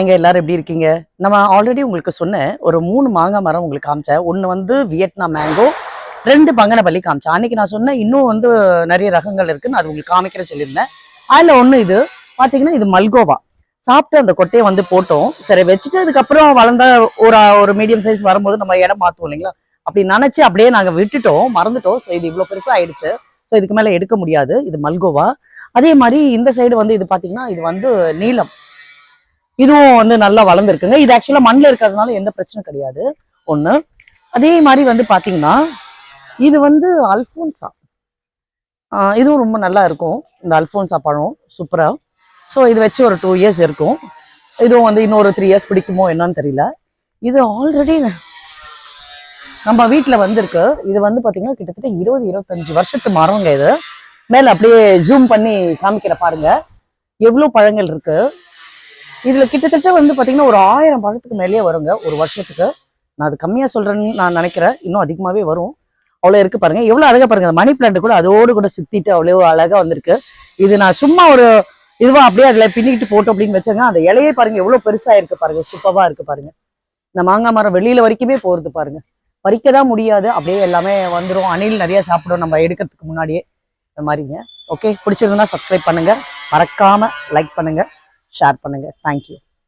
இங்க எல்லாரும் எப்படி இருக்கீங்க? நம்ம ஆல்ரெடி உங்களுக்கு சொன்னேன், ஒரு 3 மாங்காய் மரம் உங்களுக்கு காமிச்சேன். ஒண்ணு வந்து வியட்நாம் மேங்கோ, 2 பங்கனப்பள்ளி காமிச்சேன். அன்னைக்கு நான் சொன்னேன் இன்னும் வந்து நிறைய ரகங்கள் இருக்குன்னு அது உங்களுக்கு காமிக்கிற சொல்லியிருந்தேன். அதுல ஒண்ணு இது பாத்தீங்கன்னா இது மல்கோவா. சாப்பிட்டு அந்த கொட்டையை வந்து போட்டோம். சரி வச்சுட்டு அதுக்கப்புறம் வளர்ந்தா ஒரு மீடியம் சைஸ் வரும்போது நம்ம இடம் மாத்துவோம் இல்லைங்களா? அப்படி நினைச்சு அப்படியே நாங்க விட்டுட்டோம், மறந்துட்டோம். ஸோ இது இவ்வளவு பெருசா ஆயிடுச்சு. ஸோ இதுக்கு மேல எடுக்க முடியாது. இது மல்கோவா. அதே மாதிரி இந்த சைடு வந்து இது பாத்தீங்கன்னா இது வந்து நீலம். இதுவும் வந்து நல்லா வளர்ந்துருக்குங்க. இது ஆக்சுவலா மண்ணில் இருக்கிறதுனால எந்த பிரச்சனையும் கிடையாது. ஒண்ணு. அதே மாதிரி வந்து பாத்தீங்கன்னா இது வந்து அல்போன்சா. இதுவும் ரொம்ப நல்லா இருக்கும். இந்த அல்போன்சா பழம் சூப்பரா. ஸோ இது வச்சு ஒரு 2 இயர்ஸ் இருக்கும். இதுவும் வந்து இன்னொரு 3 இயர்ஸ் பிடிக்குமோ என்னன்னு தெரியல. இது ஆல்ரெடி நம்ம வீட்டில் வந்திருக்கு. இது வந்து பாத்தீங்கன்னா கிட்டத்தட்ட 20-25 வருஷத்து மரங்க இது. மேல அப்படியே ஜூம் பண்ணி காமிக்கிற பாருங்க எவ்வளவு பழங்கள் இருக்கு. இதுல கிட்டத்தட்ட வந்து பாத்தீங்கன்னா ஒரு 1000 பழத்துக்கு மேலேயே வருங்க ஒரு வருஷத்துக்கு. நான் அது கம்மியா சொல்றேன்னு நான் நினைக்கிறேன். இன்னும் அதிகமாவே வரும். அவ்வளவு இருக்கு பாருங்க. எவ்வளவு அழகா பாருங்க. மணி பிளான்ட் கூட அதோடு கூட சுத்திட்டு அவ்வளவு அழகா வந்திருக்கு. இது நான் சும்மா ஒரு இதுவா அப்படியே அதுல பின்னிட்டு போட்டோம் அப்படின்னு வச்சேங்க. அந்த இலையே பாருங்க எவ்வளவு பெருசா இருக்கு பாருங்க. சூப்பரா இருக்கு பாருங்க. இந்த மாங்காய் மரம் வெளியில வரைக்குமே போறது பாருங்க. பறிக்கதான் முடியாது. அப்படியே எல்லாமே வந்துடும். அணில் நிறைய சாப்பிடும் நம்ம எடுக்கிறதுக்கு முன்னாடியே. இந்த மாதிரிங்க. ஓகே, பிடிச்சிருந்தா சப்ஸ்கிரைப் பண்ணுங்க. மறக்காம லைக் பண்ணுங்க, ஷேர் பண்ணுங்க. தேங்க்யூ.